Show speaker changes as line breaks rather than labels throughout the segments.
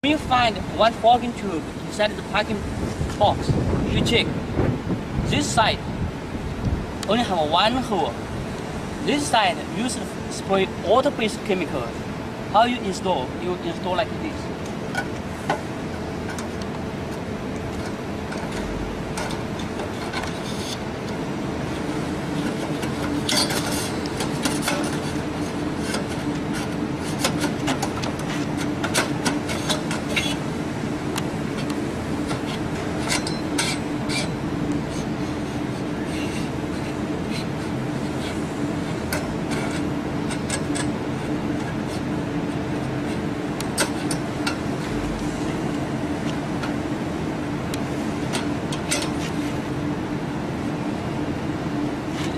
When you find one fogging tube inside the packing box, you check. This side only have one hole. This side use spray auto-based chemical. How you install? You install like this.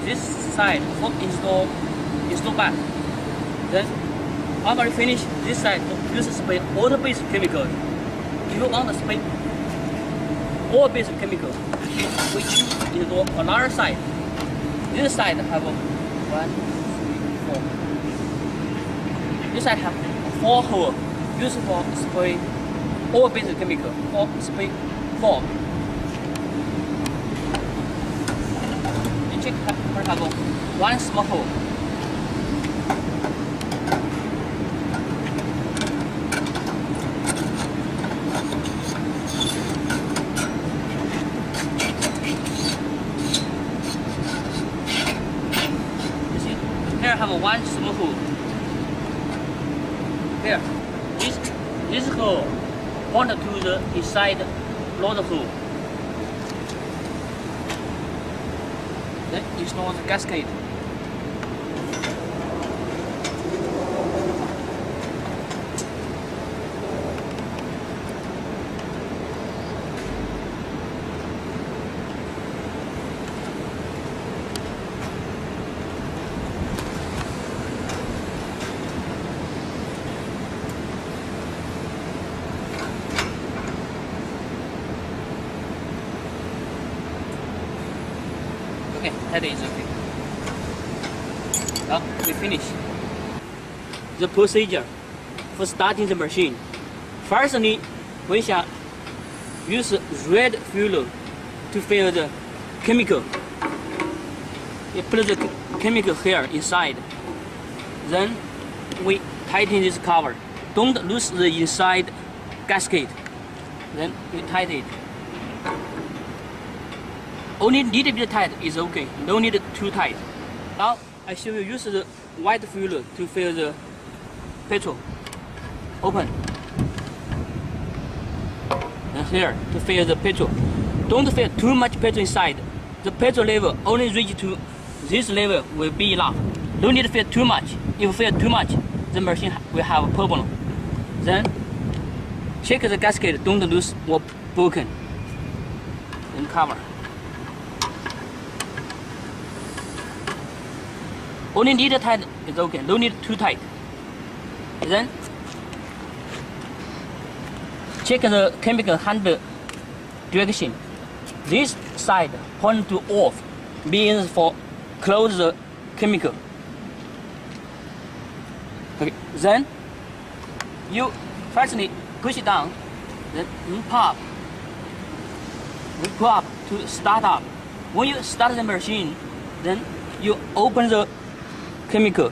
This side for install back. Then after you finish this side, use spray auto-based chemical. If you want to spray oil-based chemical, which install another side. This side have 1, 2, 3, 4. This side have 4 holes used for spray oil-based chemical or spray fog. Check for example, one small hole. You see, here I have one small hole. Here, this hole point to the inside rotor hole. Then install the gasket. Okay, that is okay. Now we finish. The procedure for starting the machine. Firstly, we shall use red fuel to fill the chemical. We put the chemical here inside. Then we tighten this cover. Don't lose the inside gasket. Then we tighten it. Only little bit tight is okay. No need too tight. Now I show you use the white fuel to fill the petrol. Open. And here to fill the petrol. Don't fill too much petrol inside. The petrol level only reach to this level will be enough. No need to fill too much. If you fill too much, the machine will have a problem. Then check the gasket. Don't lose or broken. Then cover. Only little tight is okay. No need too tight. Then check the chemical handle direction. This side point to off means for close the chemical. Okay. Then you firstly push it down. Then pop. We pull up to start up. When you start the machine, then you open the chemical.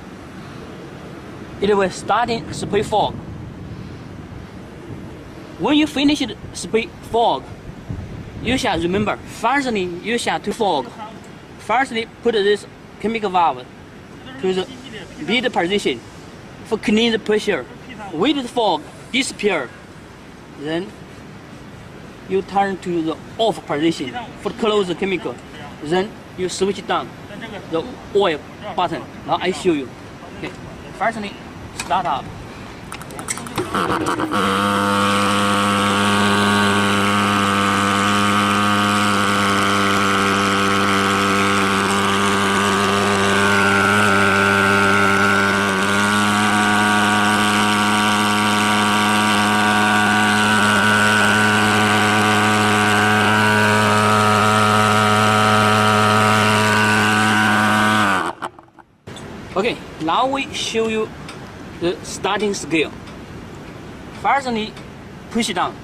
It will start in spray fog. When you finish the spray fog, you shall remember, firstly you shall to fog. Firstly put this chemical valve to the lead position for clean the pressure. With the fog disappear. Then you turn to the off position for close the chemical. Then you switch down the oil button. Now I show you. Okay. Firstly, start up. Okay, now we show you the starting scale. Firstly, push it down.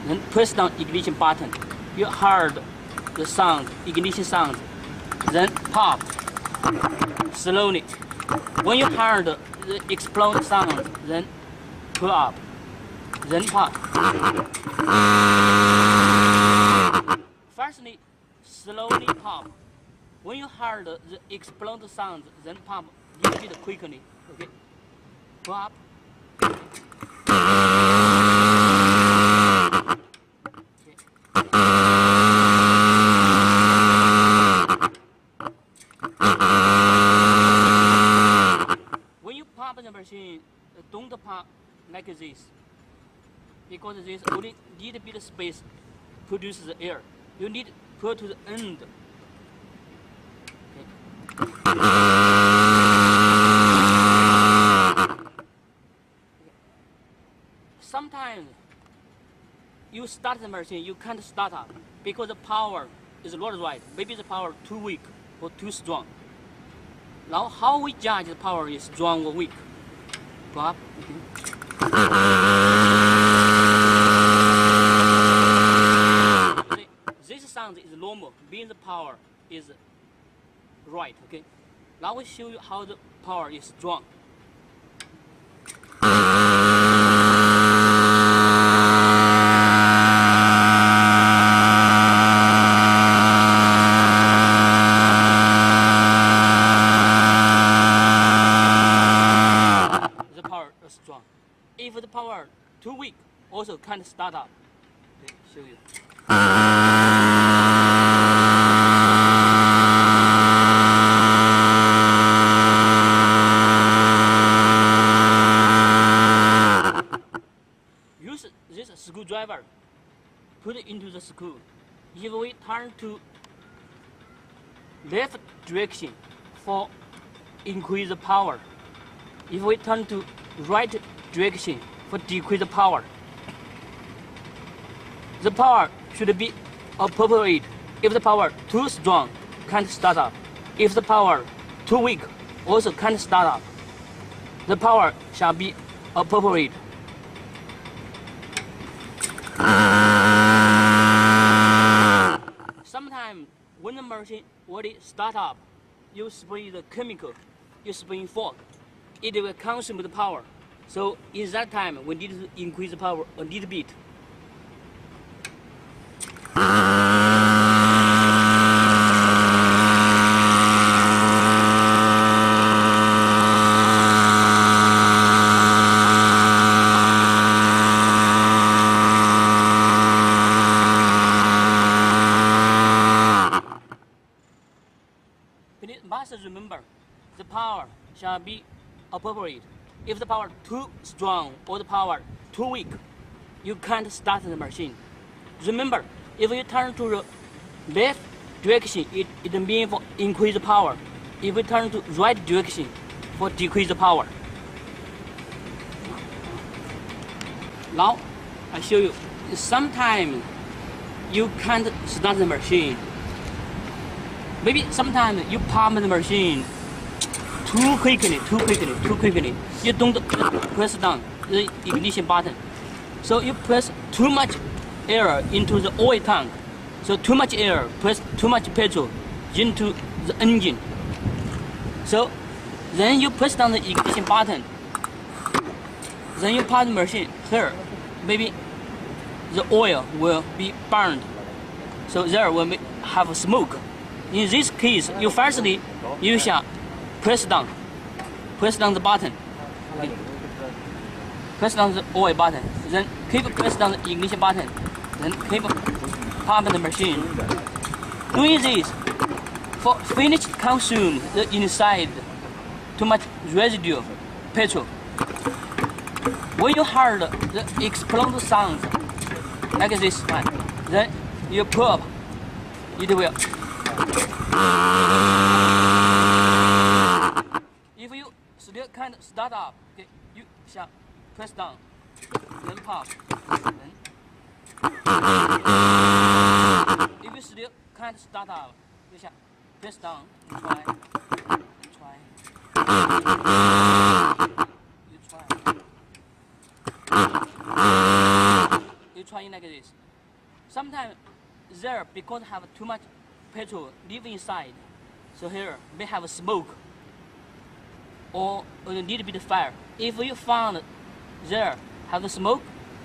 Then press down ignition button. You heard the sound, ignition sound. Then pop slowly. When you heard the explode sound, then pull up. Then pop. Firstly, slowly pop. When you heard the explode sound, then pop a little bit quickly. Okay. Pull up. When you pop the machine, don't pop like this, because this only little bit of space produces the air. You need to put to the end. Okay. Sometimes you start the machine, you can't start up because the power is not right. Maybe the power too weak or too strong. Now how we judge the power is strong or weak? Pop. Okay. This sound is normal, means the power is right. Okay. Now we show you how the power is strong. Strong. If the power too weak, also can't start up. Okay, show you. Use this screwdriver. Put it into the screw. If we turn to left direction for increase the power. If we turn to right direction for decrease the power. The power should be appropriate. If the power too strong, can't start up. If the power too weak, also can't start up. The power shall be appropriate. Sometimes when the machine already start up, you spray the chemical, you spray fog. It will consume the power. So in that time, we need to increase the power a little bit. We must remember, the power shall be appropriate. If the power too strong or the power too weak, you can't start the machine. Remember, if you turn to the left direction, it means for increase the power. If we turn to right direction, for decrease the power. Now, I show you. Sometimes you can't start the machine. Maybe sometimes you pump the machine too quickly. You don't press down the ignition button. So you press too much air into the oil tank. So too much air, press too much petrol into the engine. So then you press down the ignition button. Then you pump the machine here. Maybe the oil will be burned. So there will have smoke. In this case, you shall press down the button. Okay. Press down the oil button. Then keep press down the ignition button. Then keep pumping the machine. Doing this, for finish consume the inside too much residue petrol. When you heard the explode sound like this one, then you pull up, it will. If you still can't start up, okay, you shall press down, then pop, then. If you still can't start up, you shall press down, try, and try. You try. trying like this. Sometimes there, because have too much petrol live inside, so here may have smoke or a little bit of fire. If you found there have the smoke,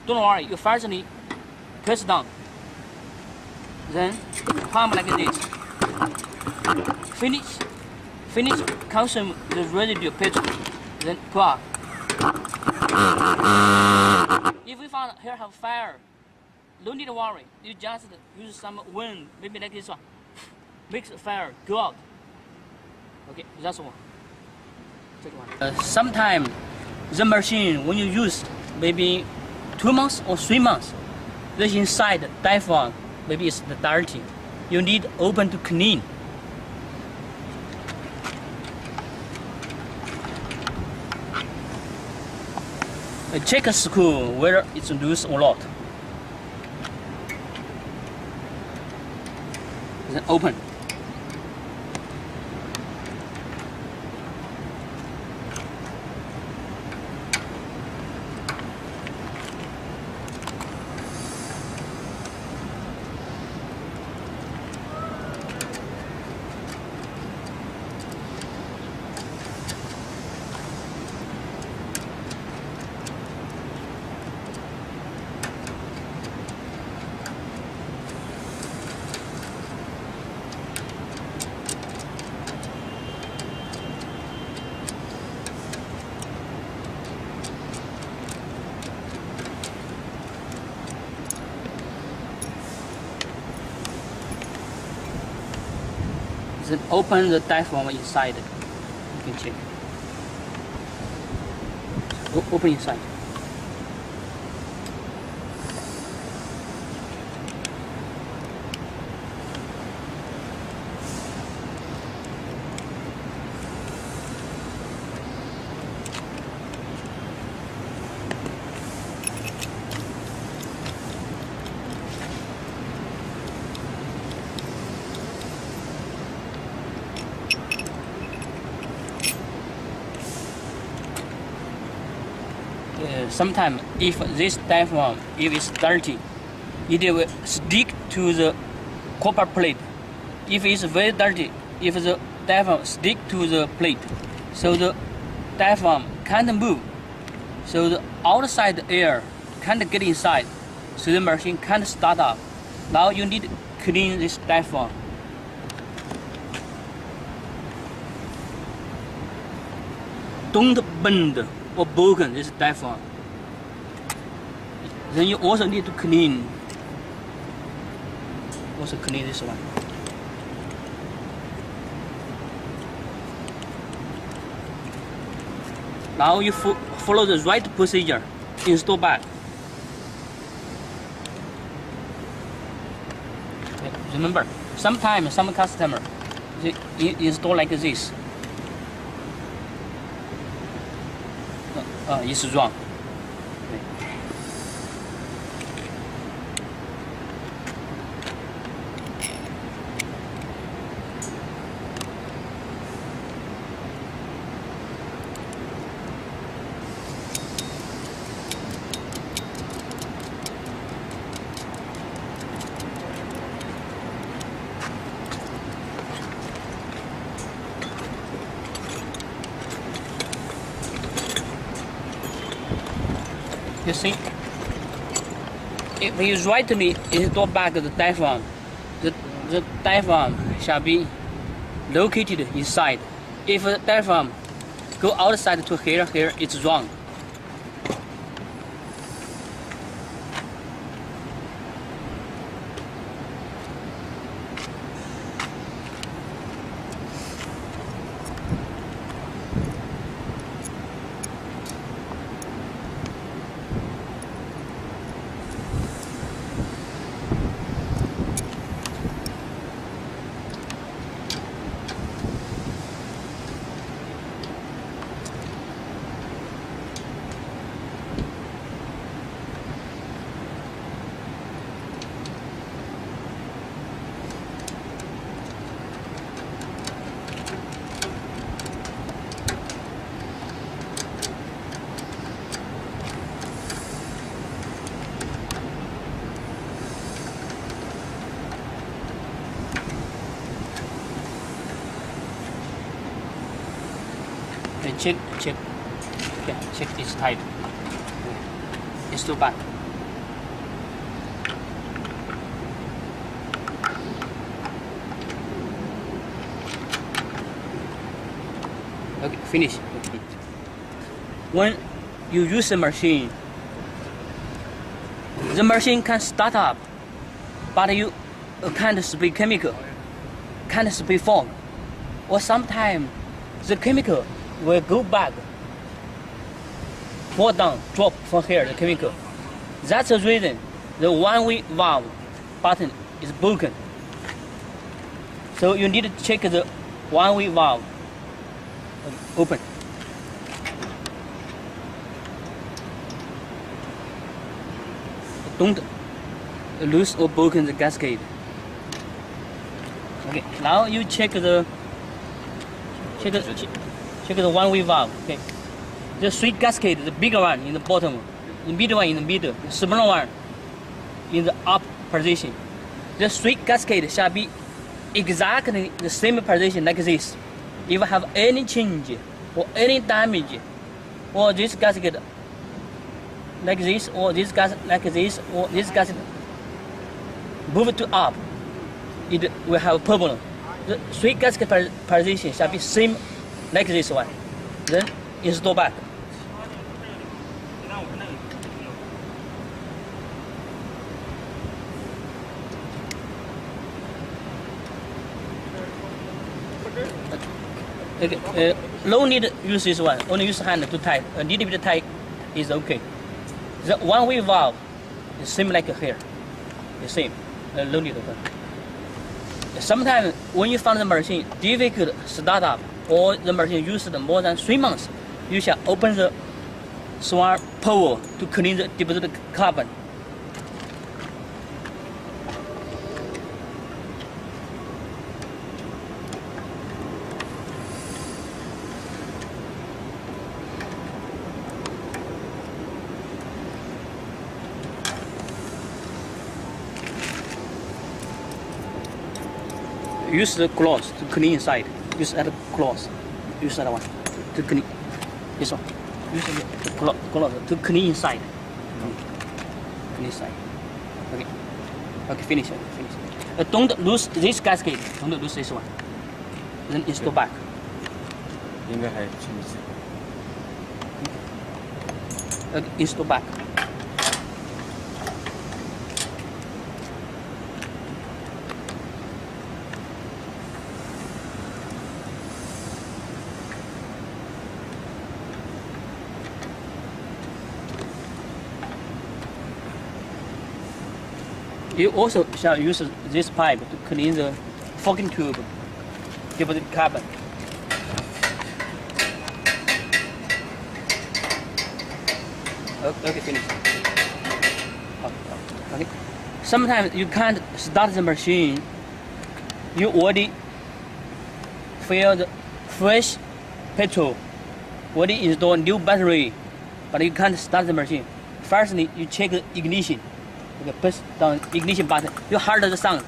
don't worry, you firstly press down. Then pump like this. Finish, consume the residue petrol. Then pull up. If you found here have fire, don't need to worry. You just use some wind, maybe like this one. Makes fire go out. Okay, that's one. Sometimes the machine when you use maybe 2 months or 3 months, the inside diaphragm maybe it's dirty. You need open to clean. Check a screw whether it's loose or not. Then open. Then open the diaphragm inside. You can check. Open inside. Sometimes if this diaphragm if it's dirty, it will stick to the copper plate. If it's very dirty, if the diaphragm stick to the plate, so the diaphragm can't move, so the outside air can't get inside, so the machine can't start up. Now you need to clean this diaphragm. Don't bend or broken this diaphragm. Then you also need to clean. Also clean this one. Now you follow the right procedure. Install back. Okay. Remember, sometimes some customer they install like this. It's wrong. You see, if you rightly install back the diaphragm, the diaphragm shall be located inside. If the diaphragm go outside to here, it's wrong. check. Okay, check it's tight. It's too bad. Okay, finish. When you use the machine can start up, but you can't spray chemical, can't spray fog, or sometimes the chemical will go back, fall down, drop from here, the chemical. That's the reason the one-way valve button is broken. So you need to check the one-way valve. Open. Don't lose or broken the gasket. Okay, now you check the one-way valve. Okay, the sweet gasket, the bigger one in the bottom, the middle one in the middle, the smaller one in the up position. The sweet gasket shall be exactly the same position like this. If you have any change or any damage, or this gasket like this, or this gasket like this, or this gasket move it to up, it will have a problem. The three gasket position shall be same like this one. Then install back. Okay, no need to use this one, only use hand to tight. A little bit tight is okay. The one-way valve is same like here, the same, no need to turn. Sometimes when you find the machine difficult start up, or the machine used more than 3 months, you shall open the small pole to clean the deposited carbon. Use the cloth to clean inside. Use that cloth. Use that one to clean. This one. Use the cloth to clean inside. Clean inside. Okay. Okay, finish. Finish. Don't lose this gasket. Don't lose this one. Then install back.
应该还清晰。
Install back. You also shall use this pipe to clean the fogging tube, deposit carbon. Okay, finish. Okay. Sometimes you can't start the machine. You already fill the fresh petrol, already install new battery, but you can't start the machine. Firstly, you check the ignition. Okay, push down ignition button. You heard the sound.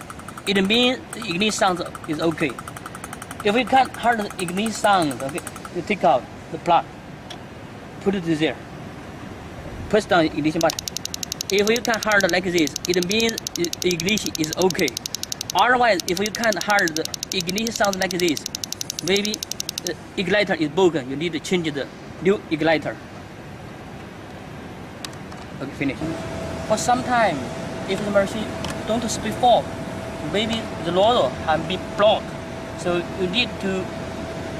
It means the ignition sound is okay. If you can't hear the ignition sound, okay, you take out the plug, put it there. Push down the ignition button. If you can hear it like this, it means the ignition is okay. Otherwise, if you can't hear the ignition sound like this, maybe the igniter is broken. You need to change the new igniter. Okay, finish. For some time, if the machine don't spray fog, maybe the loader has been blocked. So you need to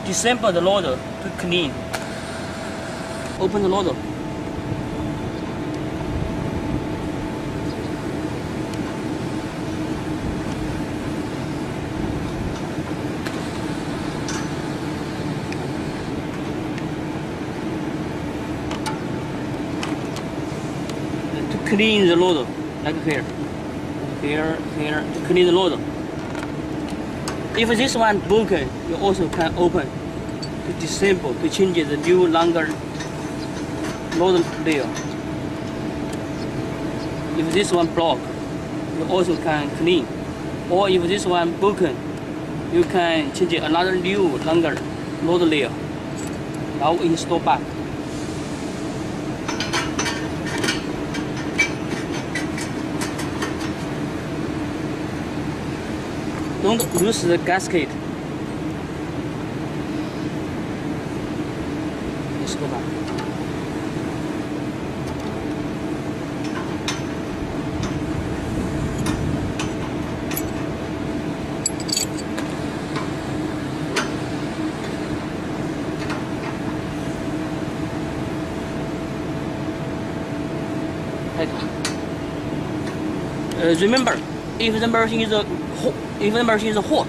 disassemble the loader to clean. Open the loader. Clean the loader, like here, to clean the loader. If this one broken, you also can open to disassemble, to change the new longer loader layer. If this one blocked, you also can clean. Or if this one broken, you can change another new longer loader layer. Now install back. Don't lose the gasket. Install back. Remember, if the machine is hot,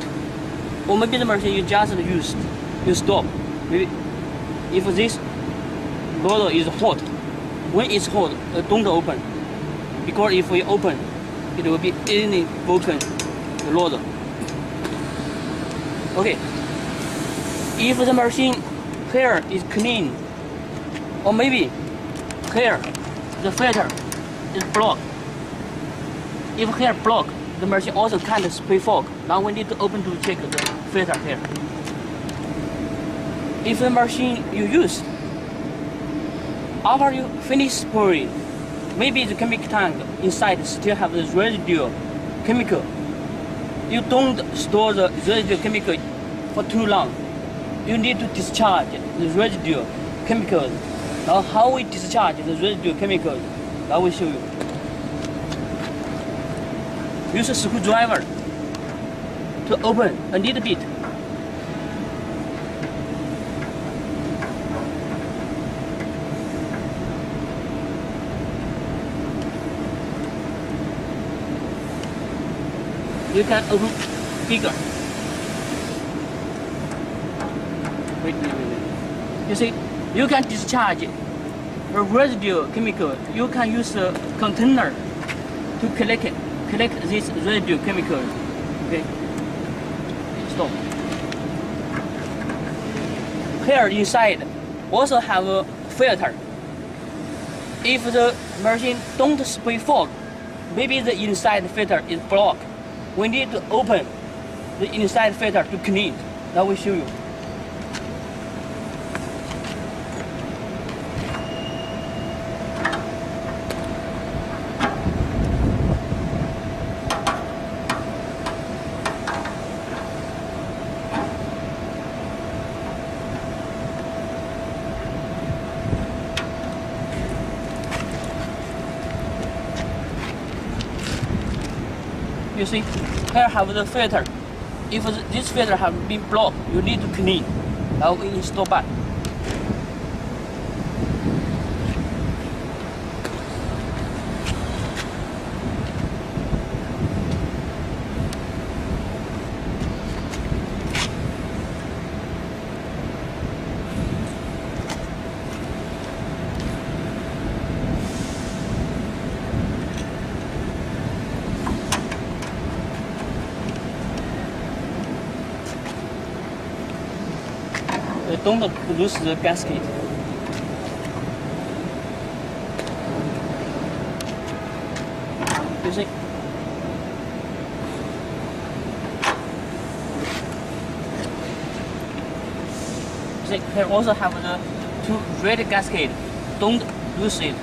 or maybe the machine you just used, you stop. Maybe if this bottle is hot, when it's hot, don't open, because if we open, it will be easily broken the loader. Okay. If the machine here is clean, or maybe here the filter is blocked. If here blocked, the machine also can't spray fog. Now we need to open to check the filter here. If the machine you use, after you finish spraying, maybe the chemical tank inside still have the residual chemical. You don't store the residual chemical for too long. You need to discharge the residual chemicals. Now how we discharge the residual chemicals, I will show you. Use a screwdriver to open a little bit. You can open bigger. Wait. You see, you can discharge the residual chemical. You can use a container to collect this residual chemical. Okay. Stop. Here inside also have a filter. If the machine don't spray fog, maybe the inside filter is blocked. We need to open the inside filter to clean. I will show you. You see, here have the filter. If this filter have been blocked, you need to clean. Now we install back. Don't lose the gasket. You see? See, here also have the two red gasket. Don't lose it.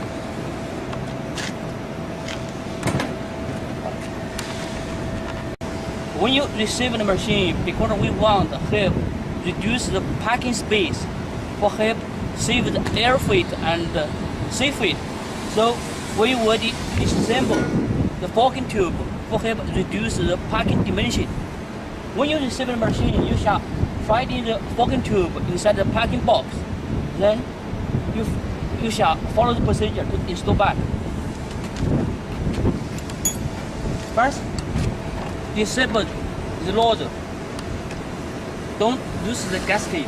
When you receive the machine, because we want help reduce the parking space, for help save the air freight and sea freight. So we will disassemble the parking tube for help reduce the parking dimension. When you receive the machine, you shall find the parking tube inside the parking box. Then you shall follow the procedure to install back. First, disable the loader. Don't lose the gasket.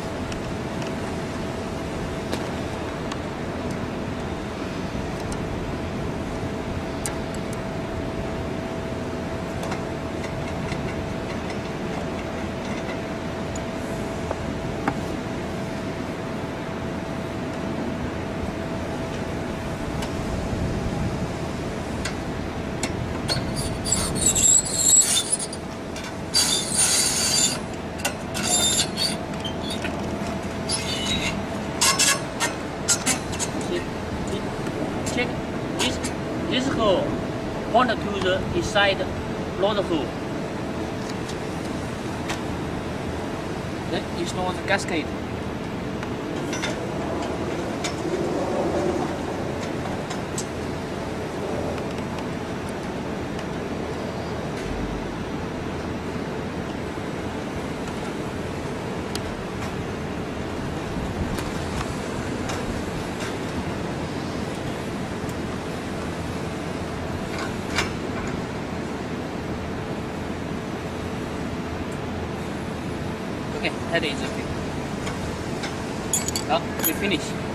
This hole point to the inside road hole. Then install the cascade. Okay, that is okay. Well, we finish.